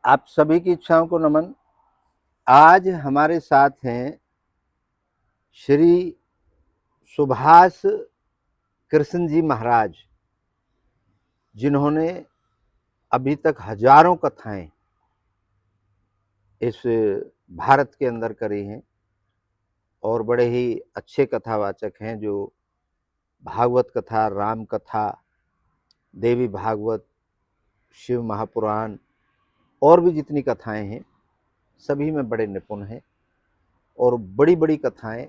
आप सभी की इच्छाओं को नमन। आज हमारे साथ हैं श्री सुभाष कृष्ण जी महाराज, जिन्होंने अभी तक हजारों कथाएं इस भारत के अंदर करी हैं और बड़े ही अच्छे कथावाचक हैं, जो भागवत कथा, राम कथा, देवी भागवत, शिव महापुराण और भी जितनी कथाएं हैं सभी में बड़े निपुण हैं और बड़ी बड़ी कथाएं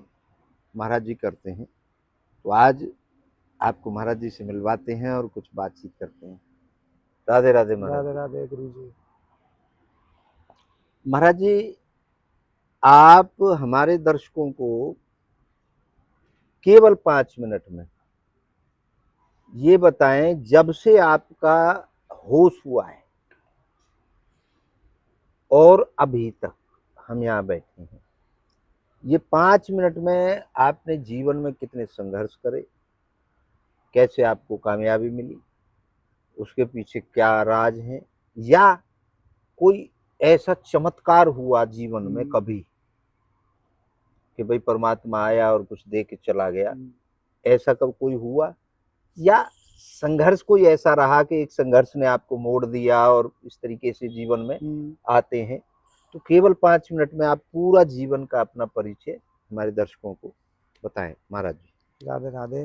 महाराज जी करते हैं। तो आज आपको महाराज जी से मिलवाते हैं और कुछ बातचीत करते हैं। राधे राधे महाराज। राधे राधे गुरु जी। महाराज जी, आप हमारे दर्शकों को केवल 5 मिनट में ये बताएं, जब से आपका होश हुआ है और अभी तक हम यहाँ बैठे हैं, ये 5 मिनट में आपने जीवन में कितने संघर्ष करे, कैसे आपको कामयाबी मिली, उसके पीछे क्या राज है, या कोई ऐसा चमत्कार हुआ जीवन में कभी कि भाई परमात्मा आया और कुछ दे के चला गया, ऐसा कब कोई हुआ, या संघर्ष कोई ऐसा रहा कि एक संघर्ष ने आपको मोड़ दिया और इस तरीके से जीवन में आते हैं? तो केवल 5 मिनट में आप पूरा जीवन का अपना परिचय हमारे दर्शकों को बताएं महाराज जी। राधे राधे।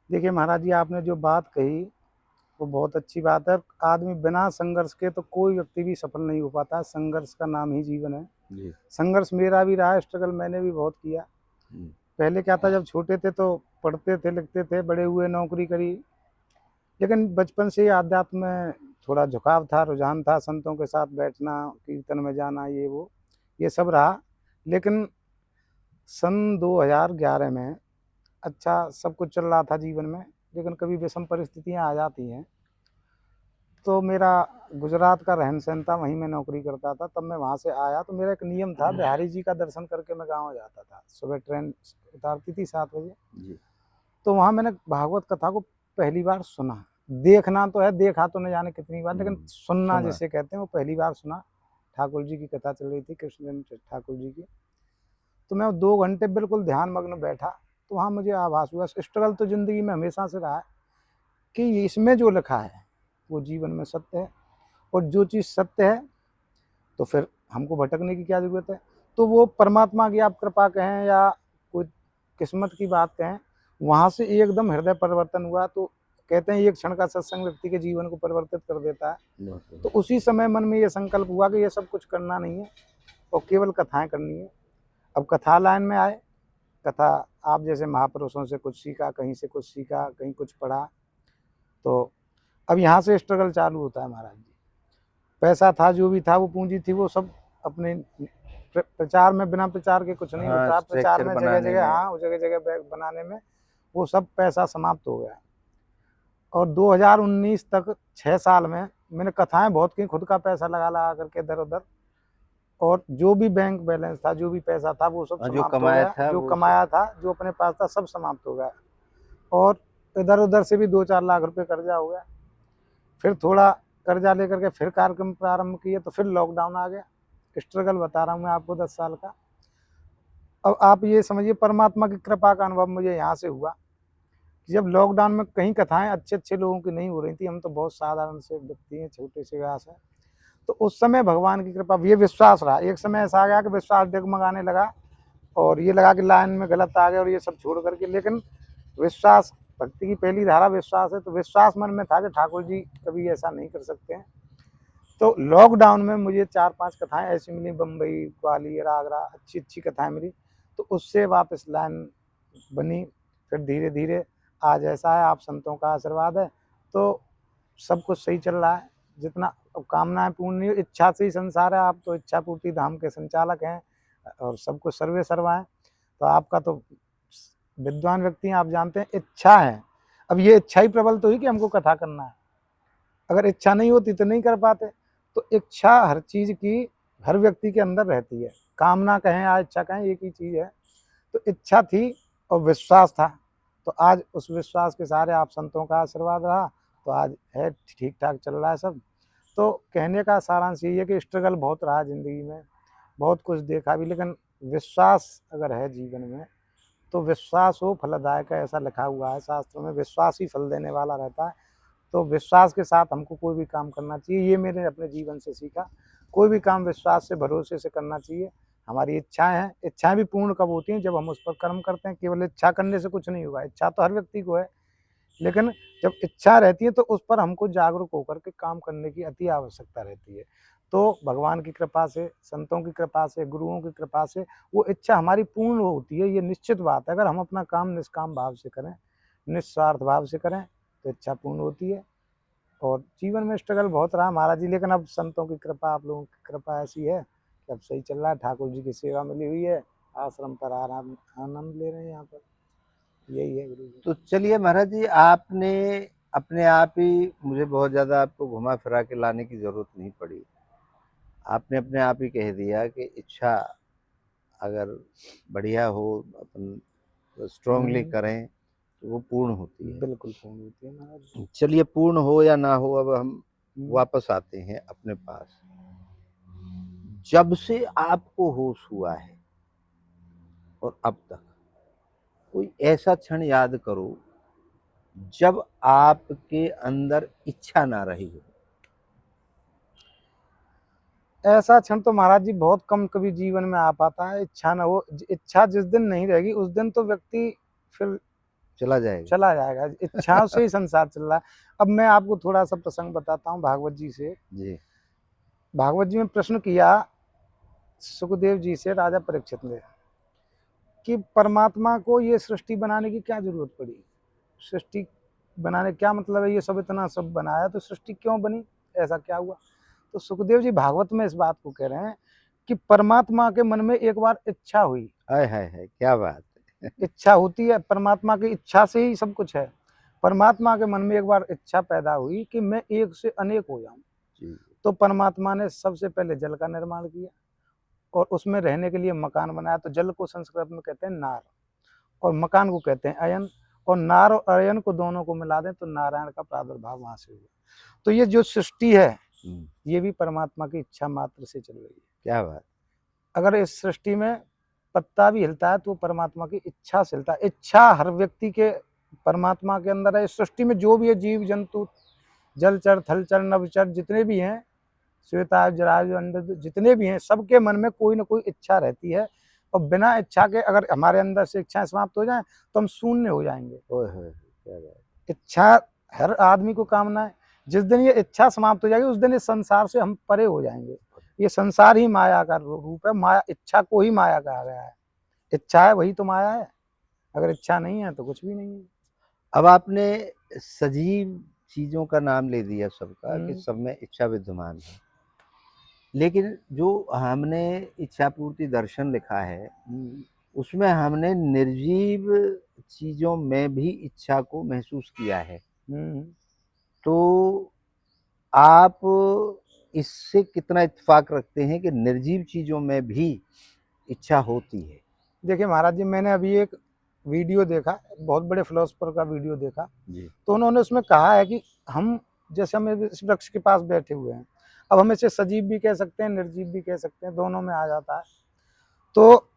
देखिए महाराज जी, आपने जो बात कही वो बहुत अच्छी बात है। आदमी बिना संघर्ष के तो कोई व्यक्ति भी सफल नहीं हो पाता। संघर्ष का नाम ही जीवन है जी। संघर्ष मेरा भी रहा है, स्ट्रगल मैंने भी बहुत किया। पहले क्या था, जब छोटे थे तो पढ़ते थे, लिखते थे, बड़े हुए, नौकरी करी, लेकिन बचपन से ही आध्यात्म में थोड़ा झुकाव था, रुझान था, संतों के साथ बैठना, कीर्तन में जाना, ये सब रहा। लेकिन सन 2011 में अच्छा सब कुछ चल रहा था जीवन में, लेकिन कभी विषम परिस्थितियां आ जाती हैं। तो मेरा गुजरात का रहन सहन था, वहीं मैं नौकरी करता था। तब मैं वहाँ से आया तो मेरा एक नियम था, बिहारी जी का दर्शन करके मैं गाँव जाता था। सुबह ट्रेन उतारती थी 7 बजे। तो वहाँ मैंने भागवत कथा को पहली बार सुना। देखना तो है, देखा तो न जाने कितनी बार, लेकिन सुनना जिसे कहते हैं वो पहली बार सुना। ठाकुर जी की कथा चल रही थी, कृष्ण ठाकुर जी की। तो मैं 2 घंटे बिल्कुल ध्यान मग्न बैठा। तो वहाँ मुझे आभास हुआ, स्ट्रगल तो जिंदगी में हमेशा से रहा है कि इसमें जो लिखा है वो जीवन में सत्य है, और जो चीज़ सत्य है तो फिर हमको भटकने की क्या जरूरत है। तो वो परमात्मा की आप कृपा कहें या कोई किस्मत की बात कहें, वहाँ से एकदम हृदय परिवर्तन हुआ। तो कहते हैं एक क्षण का सत्संग व्यक्ति के जीवन को परिवर्तित कर देता है। तो उसी समय मन में ये संकल्प हुआ कि ये सब कुछ करना नहीं है और केवल कथाएं करनी है। अब कथा लाइन में आए, कथा आप जैसे महापुरुषों से कुछ सीखा, कहीं से कुछ सीखा, कहीं कुछ पढ़ा। तो अब यहाँ से स्ट्रगल चालू होता है महाराज जी। पैसा था, जो भी था, वो पूंजी थी, वो सब अपने प्रचार में, बिना प्रचार के कुछ नहीं होता। प्रचार में जगह जगह, हाँ, जगह जगह बनाने में वो सब पैसा समाप्त हो गया। और 2019 तक 6 साल में मैंने कथाएं बहुत की, खुद का पैसा लगा लगा करके इधर उधर, और जो भी बैंक बैलेंस था, जो भी पैसा था, वो सब समाप्त हो गया। जो कमाया था, जो अपने पास था, सब समाप्त हो गया। और इधर उधर से भी 2-4 लाख रुपए कर्जा हो गया। फिर थोड़ा कर्जा लेकर के फिर कार्यक्रम प्रारंभ किए, तो फिर लॉकडाउन आ गया। स्ट्रगल बता रहा हूँ मैं आपको 10 साल का। अब आप ये समझिए, परमात्मा की कृपा का अनुभव मुझे यहाँ से हुआ। जब लॉकडाउन में कहीं कथाएं अच्छे अच्छे लोगों की नहीं हो रही थी, हम तो बहुत साधारण से व्यक्ति हैं, छोटे से व्यास है, तो उस समय भगवान की कृपा, ये विश्वास रहा। एक समय ऐसा आ गया कि विश्वास डगमगाने लगा और ये लगा कि लाइन में गलत आ गए और ये सब छोड़ करके, लेकिन विश्वास, भक्ति की पहली धारा विश्वास है। तो विश्वास मन में था कि ठाकुर जी कभी ऐसा नहीं कर सकते हैं। तो लॉकडाउन में मुझे 4-5 कथाएं ऐसी मिली, बम्बई, ग्वालियर, आगरा, अच्छी अच्छी कथाएं मिली। तो उससे वापस लाइन बनी। फिर धीरे धीरे आज ऐसा है, आप संतों का आशीर्वाद है तो सब कुछ सही चल रहा है। जितना कामनाएं पूर्ण नहीं, इच्छा से ही संसार है। आप तो इच्छा पूर्ति धाम के संचालक हैं और सब कुछ सर्वे सर्वा है। तो आपका तो विद्वान व्यक्ति हैं, आप जानते हैं, इच्छा है। अब ये इच्छा ही प्रबल तो हुई कि हमको कथा करना है। अगर इच्छा नहीं होती तो नहीं कर पाते। तो इच्छा हर चीज की, हर व्यक्ति के अंदर रहती है। कामना कहें या इच्छा कहें, एक ही चीज है। तो इच्छा थी और विश्वास था। तो आज उस विश्वास के सहारे आप संतों का आशीर्वाद रहा, तो आज है ठीक ठाक चल रहा है सब। तो कहने का सारांश यही है कि स्ट्रगल बहुत रहा ज़िंदगी में, बहुत कुछ देखा भी, लेकिन विश्वास अगर है जीवन में तो विश्वास हो फलदायक है, ऐसा लिखा हुआ है शास्त्रों में, विश्वास ही फल देने वाला रहता है। तो विश्वास के साथ हमको कोई भी काम करना चाहिए, ये मैंने अपने जीवन से सीखा। कोई भी काम विश्वास से, भरोसे से करना चाहिए। हमारी इच्छाएं हैं, इच्छाएं भी पूर्ण कब होती हैं? जब हम उस पर कर्म करते हैं। केवल इच्छा करने से कुछ नहीं होगा, इच्छा तो हर व्यक्ति को है, लेकिन जब इच्छा रहती है तो उस पर हमको जागरूक होकर के काम करने की अति आवश्यकता रहती है। तो भगवान की कृपा से, संतों की कृपा से, गुरुओं की कृपा से वो इच्छा हमारी पूर्ण होती है, ये निश्चित बात है। अगर हम अपना काम निष्काम भाव से करें, निस्वार्थ भाव से करें, तो इच्छा पूर्ण होती है। और जीवन में स्ट्रगल बहुत रहा महाराज जी, लेकिन अब संतों की कृपा, आप लोगों की कृपा ऐसी है कि अब सही चल रहा है। ठाकुर जी की सेवा मिली हुई है, आश्रम पर आराम आनंद ले रहे हैं यहाँ पर। यही है गुरु जी। तो चलिए महाराज जी, आपने अपने आप ही, मुझे बहुत ज़्यादा आपको घुमा फिरा के लाने की ज़रूरत नहीं पड़ी। आपने अपने आप ही कह दिया कि इच्छा अगर बढ़िया हो, अपन स्ट्रांगली करें, तो वो पूर्ण होती है। बिल्कुल पूर्ण होती है महाराज जी। चलिए, पूर्ण हो या ना हो, अब हम हम्म, वापस आते हैं अपने पास। जब से आपको होश हुआ है और अब तक कोई ऐसा क्षण याद करो जब आपके अंदर इच्छा ना रही हो। ऐसा क्षण तो महाराज जी बहुत कम कभी जीवन में आ पाता है। इच्छा ना हो, इच्छा जिस दिन नहीं रहेगी उस दिन तो व्यक्ति फिर चला जाएगा। चला जाएगा। इच्छाओं से ही संसार चल रहा है। अब मैं आपको थोड़ा सा प्रसंग बताता हूँ भागवत जी से। जी। भागवत जी में प्रश्न किया सुखदेव जी से राजा परीक्षित ने कि परमात्मा को ये सृष्टि बनाने की क्या जरूरत पड़ी? सृष्टि बनाने क्या मतलब है? ये सब इतना सब बनाया तो सृष्टि क्यों बनी? ऐसा क्या हुआ? तो सुखदेव जी भागवत में इस बात को कह रहे हैं कि परमात्मा के मन में एक बार इच्छा हुई। हाय हाय हाय, क्या बात है। इच्छा होती है, परमात्मा की इच्छा से ही सब कुछ है। परमात्मा के मन में एक बार इच्छा पैदा हुई कि मैं एक से अनेक हो जाऊं। जी। तो परमात्मा ने सबसे पहले जल का निर्माण किया और उसमें रहने के लिए मकान बनाया। तो जल को संस्कृत में कहते हैं नार और मकान को कहते हैं अयन। और नार और अयन को दोनों को मिला दें तो नारायण का प्रादुर्भाव वहां से हुआ। तो ये जो सृष्टि है ये भी परमात्मा की इच्छा मात्र से चल रही है। क्या बात। अगर इस सृष्टि में पत्ता भी हिलता है तो परमा की इच्छा से हिलता है। इच्छा हर व्यक्ति के परमात्मा के अंदर है। इस सृष्टि में जो भी है, जीव जंतु, जलचर, थलचर, नभचर, जितने भी हैं, श्वेता, जरायु, अंडज, जितने भी हैं, सबके मन में कोई ना कोई इच्छा रहती है। और बिना इच्छा के अगर हमारे अंदर से इच्छाएं समाप्त हो जाएं तो हम शून्य हो जाएंगे। ओए होए, क्या बात। इच्छा हर आदमी को कामना है। जिस दिन ये इच्छा समाप्त हो जाएगी उस दिन इस संसार से हम परे हो जाएंगे। ये संसार ही माया का रूप है। माया, इच्छा को ही माया कहा गया है। इच्छा है वही तो माया है। अगर इच्छा नहीं है तो कुछ भी नहीं है। अब आपने सजीव चीजों का नाम ले दिया सबका कि सब में इच्छा विद्यमान है, लेकिन जो हमने इच्छा पूर्ति दर्शन लिखा है उसमें हमने निर्जीव चीजों में भी इच्छा को महसूस किया है। तो आप इससे कितना इत्तेफाक रखते हैं कि निर्जीव चीजों में भी इच्छा होती है? देखिए महाराज जी, मैंने अभी एक वीडियो देखा, बहुत बड़े फिलोसफर का वीडियो देखा जी। तो उन्होंने उसमें कहा है कि हम जैसे हम इस वृक्ष के पास बैठे हुए हैं, अब हम इसे सजीव भी कह सकते हैं, निर्जीव भी कह सकते हैं, दोनों में आ जाता है। तो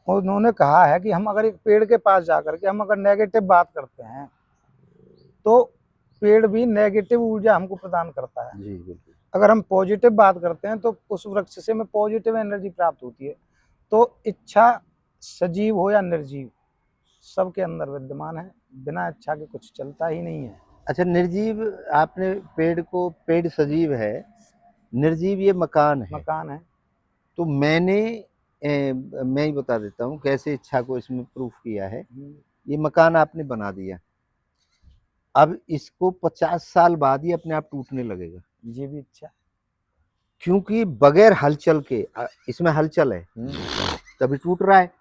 उन्होंने कहा है कि हम अगर एक पेड़ के पास जाकर के हम अगर नेगेटिव बात करते हैं तो पेड़ भी नेगेटिव ऊर्जा हमको प्रदान करता है। जी बिल्कुल। अगर हम पॉजिटिव बात करते हैं तो उस वृक्ष से हमें पॉजिटिव एनर्जी प्राप्त होती है। तो इच्छा सजीव हो या निर्जीव सबके अंदर विद्यमान है। बिना इच्छा के कुछ चलता ही नहीं है। अच्छा, निर्जीव, आपने पेड़ सजीव है, निर्जीव ये मकान है। मकान है। तो मैं ही बता देता हूँ कैसे इच्छा को इसमें प्रूफ किया है। ये मकान आपने बना दिया, अब इसको 50 साल बाद ही अपने आप टूटने लगेगा। ये भी इच्छा, क्योंकि बगैर हलचल के, इसमें हलचल है तभी टूट रहा है।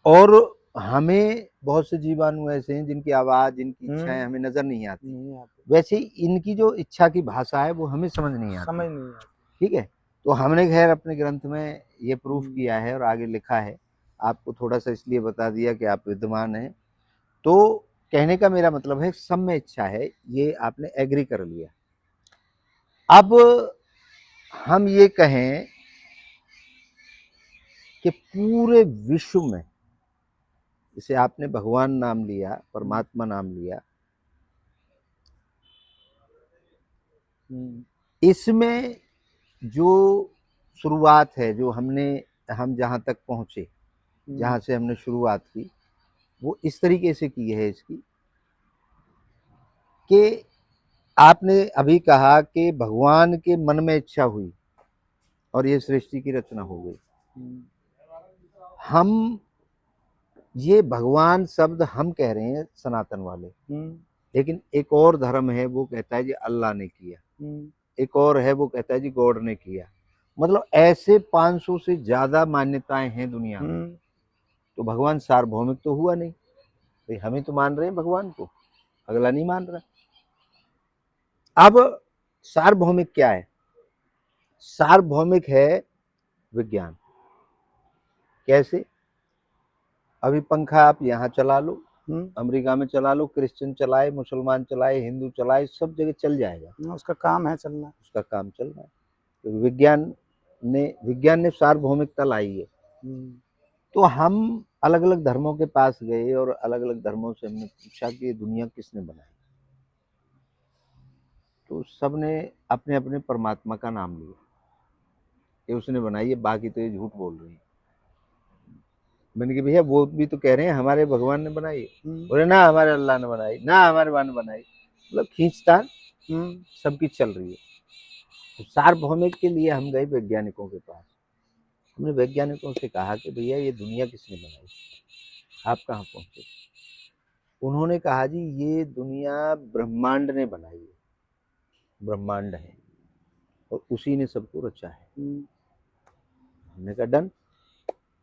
और हमें बहुत से जीवाणु ऐसे हैं जिनकी आवाज, जिनकी इच्छाएं हमें नजर नहीं आती। वैसे इनकी जो इच्छा की भाषा है वो हमें समझ नहीं आती। ठीक है, तो हमने खैर अपने ग्रंथ में ये प्रूफ किया है और आगे लिखा है। आपको थोड़ा सा इसलिए बता दिया कि आप विद्वान हैं। तो कहने का मेरा मतलब है सब में इच्छा है, ये आपने एग्री कर लिया। अब हम ये कहें कि पूरे विश्व में, जैसे आपने भगवान नाम लिया, परमात्मा नाम लिया, इसमें जो शुरुआत है, जो हम जहाँ तक पहुँचे, जहाँ से हमने शुरुआत की, वो इस तरीके से की है इसकी कि आपने अभी कहा कि भगवान के मन में इच्छा हुई और ये सृष्टि की रचना हो गई। हम ये भगवान शब्द हम कह रहे हैं सनातन वाले, लेकिन एक और धर्म है वो कहता है जी अल्लाह ने किया, एक और है वो कहता है जी गॉड ने किया। मतलब ऐसे 500 से ज्यादा मान्यताएं हैं दुनिया में। तो भगवान सार्वभौमिक तो हुआ नहीं भाई, हमें तो मान रहे हैं भगवान को, अगला नहीं मान रहा। अब सार्वभौमिक क्या है? सार्वभौमिक है विज्ञान। कैसे? अभी पंखा आप यहाँ चला लो, अमेरिका में चला लो, क्रिश्चियन चलाए, मुसलमान चलाए, हिंदू चलाए, सब जगह चल जाएगा, उसका काम है चलना, उसका काम चल रहा है। तो विज्ञान ने सार्वभौमिकता लाई है। तो हम अलग अलग धर्मों के पास गए और अलग अलग धर्मों से हमने पूछा कि ये दुनिया किसने बनाई। तो सबने अपने अपने परमात्मा का नाम लिया, ये उसने बनाई है, बाकी तो ये झूठ बोल रही है। मैंने कहा भैया वो भी तो कह रहे हैं हमारे भगवान ने बनाई है। बोले ना हमारे अल्लाह ने बनाई, ना हमारे भगवान ने बनाई। मतलब खींचतान सबकी चल रही है। तो सार्वभौमिक के लिए हम गए वैज्ञानिकों के पास। हमने वैज्ञानिकों से कहा कि भैया ये दुनिया किसने बनाई, आप कहाँ पहुंचे? उन्होंने कहा जी ये दुनिया ब्रह्मांड ने बनाई है, ब्रह्मांड है और उसी ने सबको रचा है। हमने कहा डन,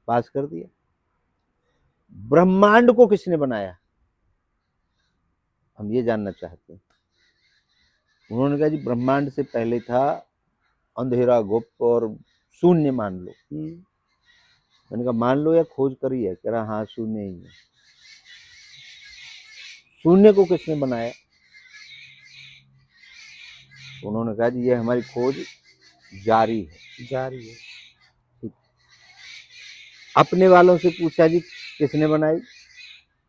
पास कर दिया। ब्रह्मांड को किसने बनाया, हम ये जानना चाहते हैं। उन्होंने कहा जी ब्रह्मांड से पहले था अंधेरा गुप्त और शून्य, मान लो। मैंने कहा मान लो या खोज करी है? कह रहा हाँ शून्य ही है। शून्य को किसने बनाया? उन्होंने कहा जी ये हमारी खोज जारी है। ठीक। अपने वालों से पूछा जी किसने बनाई?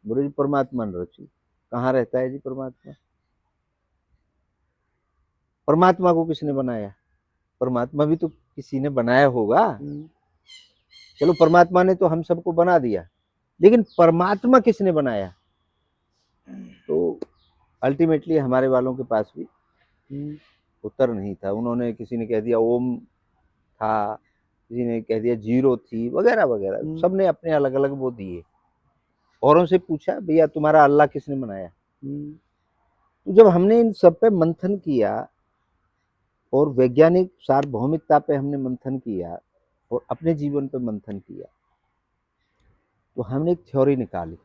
बोले जी परमात्मा ने रची। कहाँ रहता है जी परमात्मा? परमात्मा को किसने बनाया? परमात्मा भी तो किसी ने बनाया होगा। चलो परमात्मा ने तो हम सबको बना दिया, लेकिन परमात्मा किसने बनाया? तो अल्टीमेटली हमारे वालों के पास भी उत्तर नहीं था। उन्होंने, किसी ने कह दिया ओम था, किसी ने कह दिया जीरो थी, वगैरह वगैरह। सबने अपने अलग अलग वो दिए। औरों से पूछा भैया तुम्हारा अल्लाह किसने बनाया? तो जब हमने इन सब पे मंथन किया और वैज्ञानिक सार्वभौमिकता पे हमने मंथन किया और अपने जीवन पे मंथन किया, तो हमने एक थ्योरी निकाली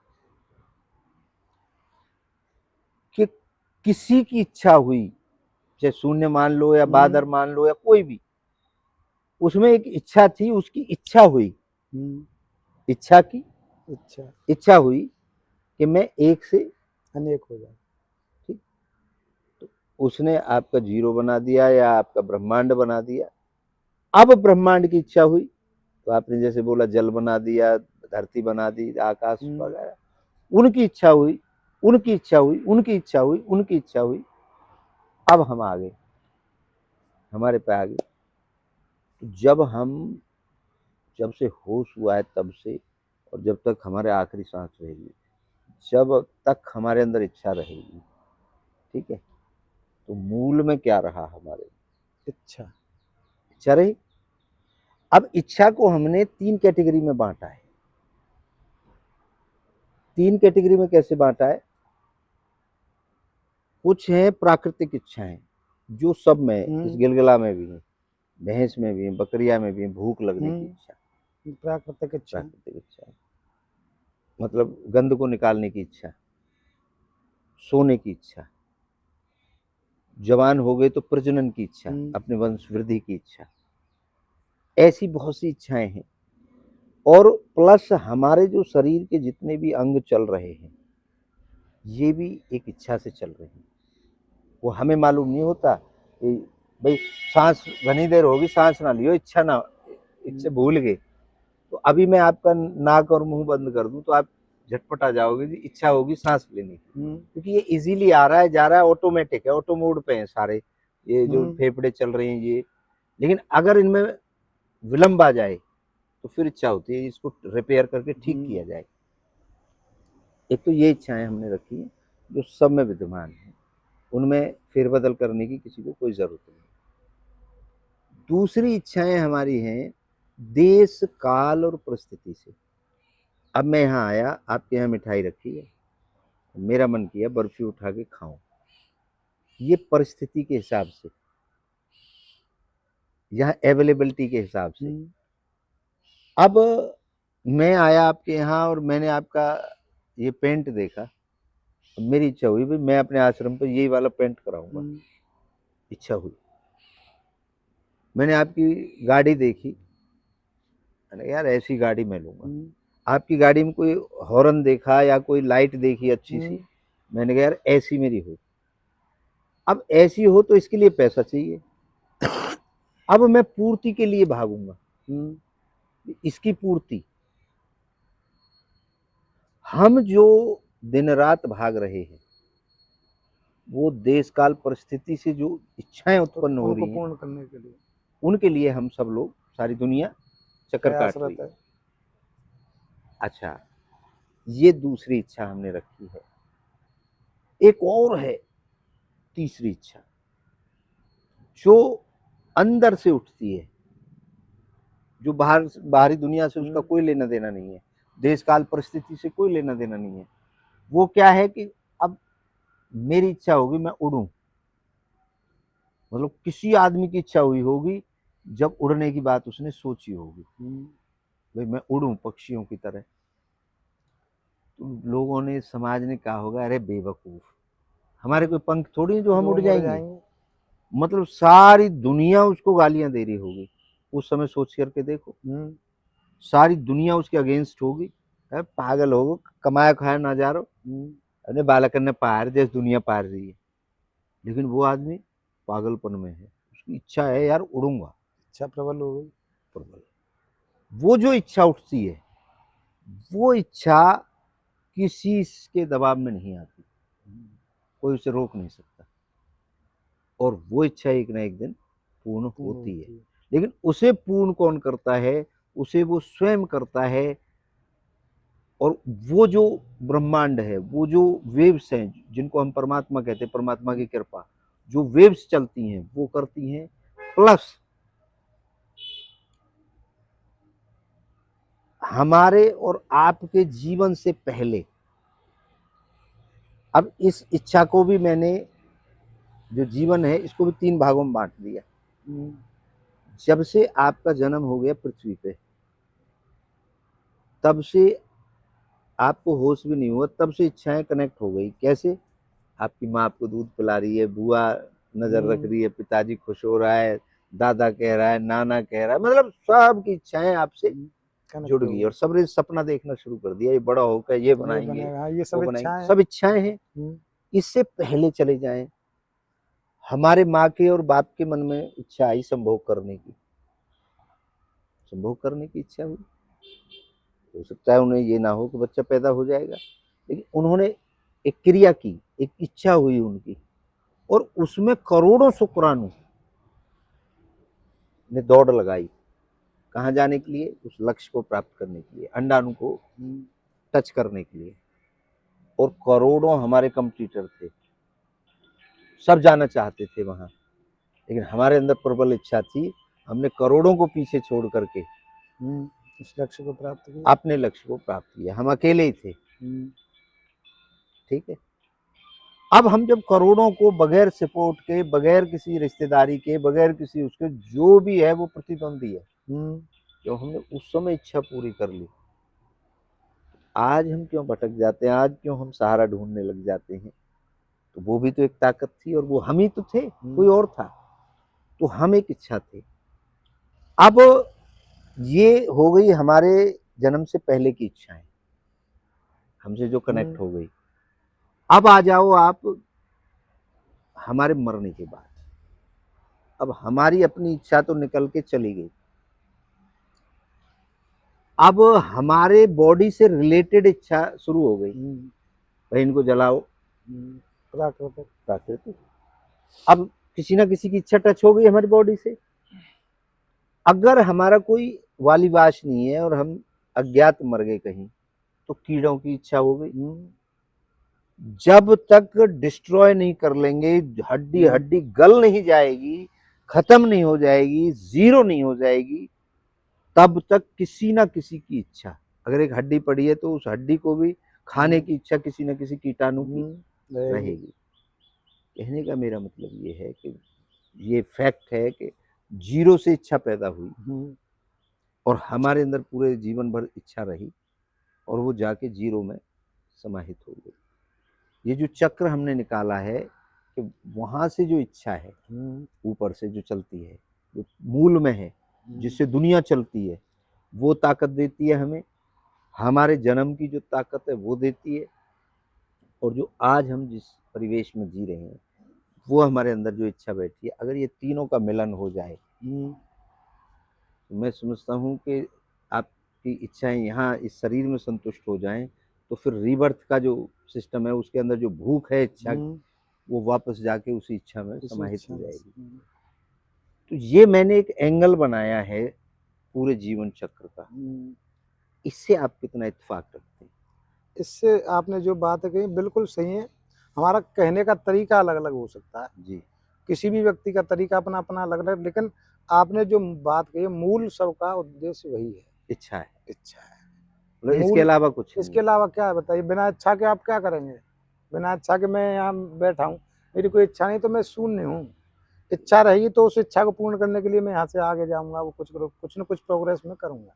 कि किसी की इच्छा हुई, चाहे शून्य मान लो या बादर मान लो या कोई भी, उसमें एक इच्छा थी, उसकी इच्छा हुई, इच्छा की इच्छा हुई कि मैं एक से अनेक हो जाऊं। ठीक, तो उसने आपका जीरो बना दिया या आपका ब्रह्मांड बना दिया। अब ब्रह्मांड की इच्छा हुई तो आपने जैसे बोला जल बना दिया, धरती बना दी, आकाश वगैरह। उनकी इच्छा हुई, उनकी इच्छा हुई, उनकी इच्छा हुई, उनकी इच्छा हुई। अब हम आ गए, हमारे पे आ गए। तो जब से होश हुआ है तब से और जब तक हमारे आखिरी सांस रहेगी, जब तक हमारे अंदर इच्छा रहेगी, ठीक है, तो मूल में क्या रहा हमारे? इच्छा रही। अब इच्छा को हमने 3 कैटेगरी में बांटा है। 3 कैटेगरी में कैसे बांटा है? कुछ है प्राकृतिक इच्छाएं जो सब में, इस गिलगिला में भी है, भैंस में भी है, बकरिया में भी है, भूख लगने की इच्छा, प्राकृतिक इच्छा। मतलब गंध को निकालने की इच्छा, सोने की इच्छा, जवान हो गए तो प्रजनन की इच्छा, अपने वंश वृद्धि की इच्छा। ऐसी बहुत सी इच्छाएं हैं। और प्लस हमारे जो शरीर के जितने भी अंग चल रहे हैं, ये भी एक इच्छा से चल रहे हैं। वो हमें मालूम नहीं होता कि भाई सांस घनी देर होगी, सांस ना लियो, इच्छा ना, इच्छा भूल गए, तो अभी मैं आपका नाक और मुंह बंद कर दूं तो आप झटपट आ जाओगे, इच्छा होगी सांस लेने की, क्योंकि ये इजीली आ रहा है, जा रहा है, ऑटोमेटिक है, ऑटो मोड पे है सारे ये जो फेफड़े चल रहे हैं ये। लेकिन अगर इनमें विलंब आ जाए तो फिर इच्छा होती है इसको रिपेयर करके ठीक किया जाए। एक तो ये इच्छाएं हमने रखी है जो सब में विद्यमान है, उनमें फेरबदल करने की किसी को कोई जरूरत नहीं। दूसरी इच्छाएं हमारी हैं देश काल और परिस्थिति से। अब मैं यहाँ आया, आपके यहाँ मिठाई रखी है, मेरा मन किया बर्फी उठा के खाऊं, ये परिस्थिति के हिसाब से, यहाँ अवेलेबिलिटी के हिसाब से। अब मैं आया आपके यहाँ और मैंने आपका ये पेंट देखा, मेरी इच्छा हुई भाई मैं अपने आश्रम पे यही वाला पेंट कराऊंगा, इच्छा हुई। मैंने आपकी गाड़ी देखी, मैंने यार ऐसी गाड़ी मैं लूंगा। आपकी गाड़ी में कोई हॉर्न देखा या कोई लाइट देखी अच्छी सी, मैंने कहा यार ऐसी मेरी हो। अब ऐसी हो तो इसके लिए पैसा चाहिए, अब मैं पूर्ति के लिए भागूंगा, इसकी पूर्ति। हम जो दिन रात भाग रहे हैं वो देश काल परिस्थिति से जो इच्छाएं उत्पन्न हो रही हैं पूर्ण करने के लिए, उनके लिए हम सब लोग, सारी दुनिया चक्कर काट रही है। अच्छा, ये दूसरी इच्छा हमने रखी है। एक और है तीसरी इच्छा जो अंदर से उठती है, जो बाहरी दुनिया से उसका कोई लेना देना नहीं है, देश काल परिस्थिति से कोई लेना देना नहीं है। वो क्या है कि अब मेरी इच्छा होगी मैं उड़ूं, मतलब किसी आदमी की इच्छा हुई होगी जब उड़ने की बात उसने सोची होगी, भाई मैं उड़ूं पक्षियों की तरह। तो लोगों ने, समाज ने कहा होगा अरे बेवकूफ, हमारे कोई पंख थोड़ी है जो हम उड़ जाएंगे। मतलब सारी दुनिया उसको गालियां दे रही होगी, उस समय सोच करके देखो, सारी दुनिया उसके अगेंस्ट होगी, पागल होगो, कमाया खाया ना जा रहा, अरे बालक ने पार जैसे दुनिया पार रही है। लेकिन वो आदमी पागलपन में है, उसकी इच्छा है यार उड़ूंगा, इच्छा प्रबल हो गई, प्रबल। वो जो इच्छा उठती है वो इच्छा किसी के दबाव में नहीं आती, कोई उसे रोक नहीं सकता, और वो इच्छा एक ना एक दिन पूर्ण होती है। लेकिन उसे पूर्ण कौन करता है? उसे वो स्वयं करता है। और वो जो ब्रह्मांड है, वो जो वेव्स हैं जिनको हम परमात्मा कहते हैं, परमात्मा की कृपा, जो वेव्स चलती हैं वो करती हैं प्लस हमारे और आपके जीवन से पहले। अब इस इच्छा को भी मैंने, जो जीवन है इसको भी 3 भागों में बांट दिया। जब से आपका जन्म हो गया पृथ्वी पे, तब से आपको होश भी नहीं हुआ, तब से इच्छाएं कनेक्ट हो गई। कैसे? आपकी माँ आपको दूध पिला रही है, बुआ नजर रख रही है, पिताजी खुश हो रहा है, दादा कह रहा है, नाना कह रहा है, मतलब सब की इच्छाएं आपसे जुड़ गई और सबने सपना देखना शुरू कर दिया, ये बड़ा होकर ये बनाएंगे, ये सब वो बनाएंगे, इच्छाएं सब इच्छाएं हैं। इससे पहले चले जाएं, हमारे माँ के और बाप के मन में इच्छा आई संभोग करने की, संभोग करने की इच्छा हुई। हो सकता है उन्हें ये ना हो कि बच्चा पैदा हो जाएगा, लेकिन उन्होंने एक क्रिया की, एक इच्छा हुई उनकी, और उसमें करोड़ों शुक्राणु ने दौड़ लगाई। कहाँ जाने के लिए? उस लक्ष्य को प्राप्त करने के लिए, अंडाणु को टच करने के लिए। और करोड़ों हमारे कंप्यूटर थे, सब जाना चाहते थे वहां, लेकिन हमारे अंदर प्रबल इच्छा थी, हमने करोड़ों को पीछे छोड़ करके इस लक्ष्य को प्राप्त किया, अपने लक्ष्य को प्राप्त किया। हम अकेले ही थे, ठीक है। अब हम जब करोड़ों को बगैर सपोर्ट के, बगैर किसी रिश्तेदारी के, बगैर किसी उसके, जो भी है वो प्रतिद्वंदी है, जो हमने उस समय इच्छा पूरी कर ली, आज हम क्यों भटक जाते हैं? आज क्यों हम सहारा ढूंढने लग जाते हैं? तो वो भी तो एक ताकत थी और वो हम ही तो थे, कोई और था? तो हम एक इच्छा थे। अब ये हो गई हमारे जन्म से पहले की इच्छाएं, हमसे जो कनेक्ट हो गई। अब आ जाओ आप हमारे मरने के बाद। अब हमारी अपनी इच्छा तो निकल के चली गई, अब हमारे बॉडी से रिलेटेड इच्छा शुरू हो गई, भाई इनको जलाओ, प्राकृतिक प्राकृतिक। अब किसी ना किसी की इच्छा टच हो गई हमारी बॉडी से। अगर हमारा कोई वालिवाश नहीं है और हम अज्ञात मर गए कहीं, तो कीड़ों की इच्छा हो गई। जब तक डिस्ट्रॉय नहीं कर लेंगे, हड्डी हड्डी गल नहीं जाएगी, खत्म नहीं हो जाएगी, जीरो नहीं हो जाएगी, तब तक किसी ना किसी की इच्छा, अगर एक हड्डी पड़ी है तो उस हड्डी को भी खाने की इच्छा किसी ना किसी कीटाणु की रहेगी। कहने का मेरा मतलब ये है कि ये फैक्ट है कि जीरो से इच्छा पैदा हुई और हमारे अंदर पूरे जीवन भर इच्छा रही और वो जाके जीरो में समाहित हो गई। ये जो चक्र हमने निकाला है कि वहां से जो इच्छा है ऊपर से जो चलती है, जो मूल में है, जिससे दुनिया चलती है, वो ताकत देती है हमें, हमारे जन्म की जो ताकत है वो देती है, और जो आज हम जिस परिवेश में जी रहे हैं वो हमारे अंदर जो इच्छा बैठी है, अगर ये तीनों का मिलन हो जाए तो मैं समझता हूँ कि आपकी इच्छाएं यहाँ इस शरीर में संतुष्ट हो जाएं, तो फिर रीबर्थ का जो सिस्टम है उसके अंदर जो भूख है इच्छा, वो वापस जाके उसी इच्छा में समाहित हो जाएगी। तो ये मैंने एक एंगल बनाया है पूरे जीवन चक्र का। इससे आप कितना इत्तेफाक रखते हैं? इससे आपने जो बात कही बिल्कुल सही है। हमारा कहने का तरीका अलग अलग हो सकता है जी, किसी भी व्यक्ति का तरीका अपना अपना अलग अलग, लेकिन आपने जो बात कही मूल सबका उद्देश्य वही है, इच्छा है। इच्छा है। मतलब इसके मूल अलावा कुछ नहीं इसके अलावा क्या है बताइए? बिना इच्छा के आप क्या करेंगे? बिना इच्छा के मैं यहाँ बैठा हूँ, मेरी कोई इच्छा नहीं तो मैं शून्य हूँ। इच्छा रहेगी तो उस इच्छा को पूर्ण करने के लिए मैं यहाँ से आगे जाऊँगा, वो कुछ न कुछ प्रोग्रेस मैं करूँगा।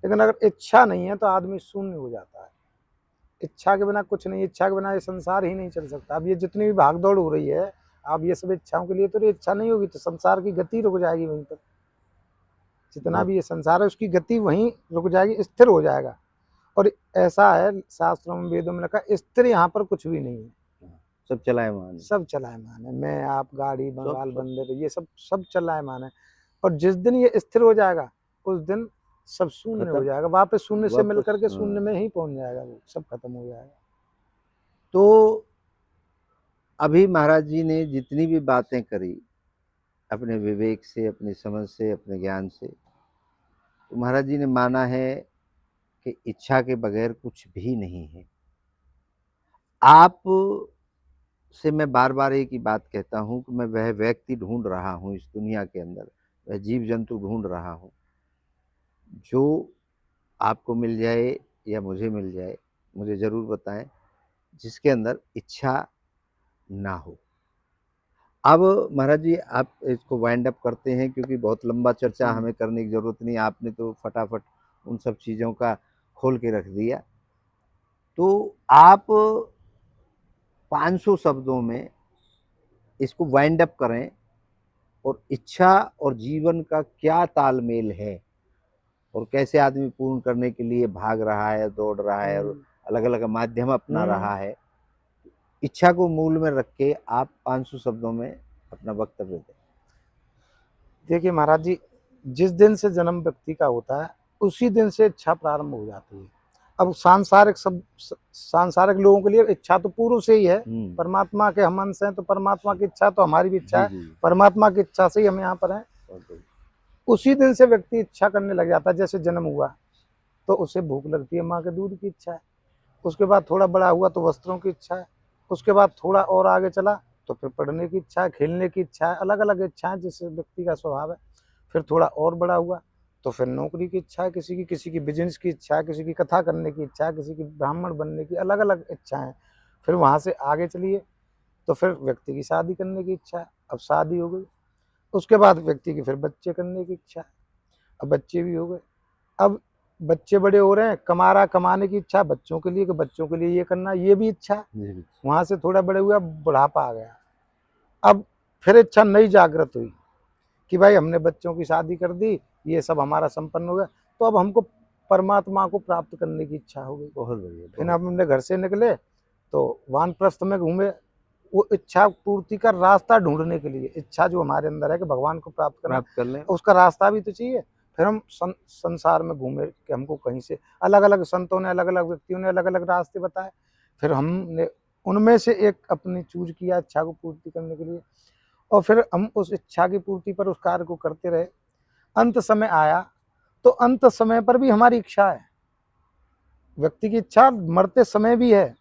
लेकिन अगर इच्छा नहीं है तो आदमी शून्य हो जाता है। इच्छा के बिना कुछ नहीं, इच्छा के बिना ये संसार ही नहीं चल सकता। अब ये जितनी भी भाग दौड़ हो रही है, अब ये सब इच्छाओं के लिए, तो ये इच्छा नहीं होगी तो संसार की गति रुक जाएगी वहीं पर। जितना भी ये संसार है उसकी गति वहीं रुक जाएगी, स्थिर हो जाएगा। और ऐसा है शास्त्रों में वेदों में लिखा, स्थिर यहाँ पर कुछ भी नहीं है, सब चलायमान है। सब चलायमान है। मैं आप गाड़ी बंगाल बंदर ये सब चलायमान है। और जिस दिन ये स्थिर हो जाएगा उस दिन सब शून्य हो जाएगा, वापस शून्य से मिल करके शून्य में ही पहुंच जाएगा, वो सब खत्म हो जाएगा। तो अभी महाराज जी ने जितनी भी बातें करी अपने विवेक से, अपनी समझ से, अपने ज्ञान से, तो महाराज जी ने माना है कि इच्छा के बगैर कुछ भी नहीं है। आप से मैं बार बार एक ही बात कहता हूँ कि मैं वह व्यक्ति ढूंढ रहा हूँ इस दुनिया के अंदर, वह जीव जंतु ढूंढ रहा हूँ जो आपको मिल जाए या मुझे मिल जाए, मुझे ज़रूर बताएं, जिसके अंदर इच्छा ना हो। अब महाराज जी आप इसको वाइंड अप करते हैं, क्योंकि बहुत लंबा चर्चा हमें करने की ज़रूरत नहीं, आपने तो फटाफट उन सब चीज़ों का खोल के रख दिया। तो आप 500 शब्दों में इसको वाइंड अप करें, और इच्छा और जीवन का क्या तालमेल है और कैसे आदमी पूर्ण करने के लिए भाग रहा है, दौड़ रहा है और अलग अलग माध्यम अपना रहा है। इच्छा को मूल में रख के आप 500 शब्दों में अपना वक्तव्य दें। देखिए महाराज जी, जिस दिन से जन्म व्यक्ति का होता है उसी दिन से इच्छा प्रारंभ हो जाती है। अब सांसारिक लोगों के लिए इच्छा तो पूर्व से ही है, परमात्मा के हम अंश हैं तो परमात्मा की इच्छा तो हमारी भी इच्छा है, परमात्मा की इच्छा से ही हम यहाँ पर हैं। उसी दिन से व्यक्ति इच्छा करने लग जाता है। जैसे जन्म हुआ तो उसे भूख लगती है, माँ के दूध की इच्छा है। उसके बाद थोड़ा बड़ा हुआ तो वस्त्रों की इच्छा है। उसके बाद थोड़ा और आगे चला तो फिर पढ़ने की इच्छा है, खेलने की इच्छा है, अलग अलग इच्छाएं जिससे व्यक्ति का स्वभाव है। फिर थोड़ा और बड़ा हुआ तो फिर नौकरी की इच्छा है, किसी की बिजनेस की इच्छा है, किसी की कथा करने की इच्छा है, किसी की ब्राह्मण बनने की, अलग अलग इच्छाएं। फिर वहाँ से आगे चलिए तो फिर व्यक्ति की शादी करने की इच्छा है, अब शादी हो गई। उसके बाद व्यक्ति की फिर बच्चे करने की इच्छा है, अब बच्चे भी हो गए। अब बच्चे बड़े हो रहे हैं, कमाने की इच्छा बच्चों के लिए, कि बच्चों के लिए ये करना, ये भी इच्छा। वहां से थोड़ा बड़े हुआ, बुढ़ापा आ गया। अब फिर इच्छा नई जागृत हुई कि भाई हमने बच्चों की शादी कर दी, ये सब हमारा संपन्न हो गया, तो अब हमको परमात्मा को प्राप्त करने की इच्छा हो गई। बहुत बढ़िया। फिर अब हमने घर से निकले तो वानप्रस्थ में घूमे, वो इच्छा पूर्ति का रास्ता ढूंढने के लिए, इच्छा जो हमारे अंदर है कि भगवान को प्राप्त करना, प्राप्त कर लें। उसका रास्ता भी तो चाहिए। फिर हम संसार में घूमे कि हमको कहीं से अलग अलग संतों ने, अलग अलग व्यक्तियों ने अलग अलग रास्ते बताए, फिर हमने उनमें से एक अपनी चूज किया इच्छा को पूर्ति करने के लिए, और फिर हम उस इच्छा की पूर्ति पर उस कार्य को करते रहे। अंत समय आया तो अंत समय पर भी हमारी इच्छा है, व्यक्ति की इच्छा मरते समय भी है।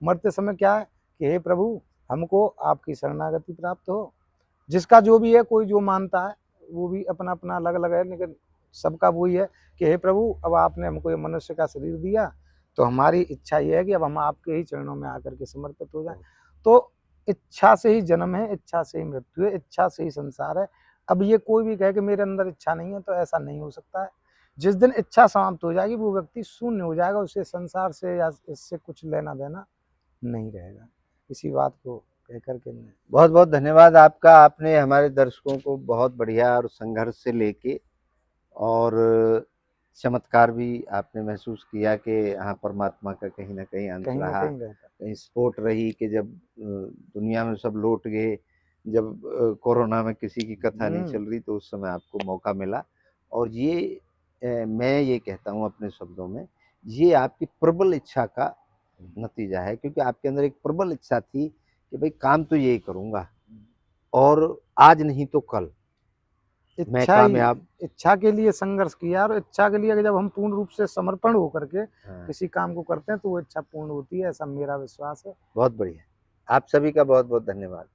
मरते समय क्या है कि हे प्रभु हमको आपकी शरणागति प्राप्त हो। जिसका जो भी है, कोई जो मानता है वो भी अपना अपना अलग अलग है, लेकिन सबका वही है कि हे प्रभु अब आपने हमको ये मनुष्य का शरीर दिया, तो हमारी इच्छा ये है कि अब हम आपके ही चरणों में आकर के समर्पित हो जाए। तो इच्छा से ही जन्म है, इच्छा से ही मृत्यु है, इच्छा से ही संसार है। अब ये कोई भी कहे कि मेरे अंदर इच्छा नहीं है, तो ऐसा नहीं हो सकता है। जिस दिन इच्छा समाप्त हो जाएगी वो व्यक्ति शून्य हो जाएगा, उसे संसार से या इससे कुछ लेना देना नहीं रहेगा। इसी बात को कह करके मैं बहुत बहुत धन्यवाद आपका। आपने हमारे दर्शकों को बहुत बढ़िया और संघर्ष से लेके और चमत्कार भी आपने महसूस किया कि हाँ परमात्मा का कहीं ना कहीं अंश कहीं ना रहा, कहीं रहता। कहीं सपोर्ट रही कि जब दुनिया में सब लौट गए, जब कोरोना में किसी की कथा नहीं चल रही, तो उस समय आपको मौका मिला। और ये मैं ये कहता हूँ अपने शब्दों में, ये आपकी प्रबल इच्छा का नतीजा है, क्योंकि आपके अंदर एक प्रबल इच्छा थी कि भाई काम तो यही करूँगा और आज नहीं तो कल मैं इच्छा ही, कामयाब। इच्छा के लिए संघर्ष किया, और इच्छा के लिए जब हम पूर्ण रूप से समर्पण होकर के हाँ, किसी काम को करते हैं तो वो इच्छा पूर्ण होती है, ऐसा मेरा विश्वास है। बहुत बढ़िया। आप सभी का बहुत बहुत धन्यवाद।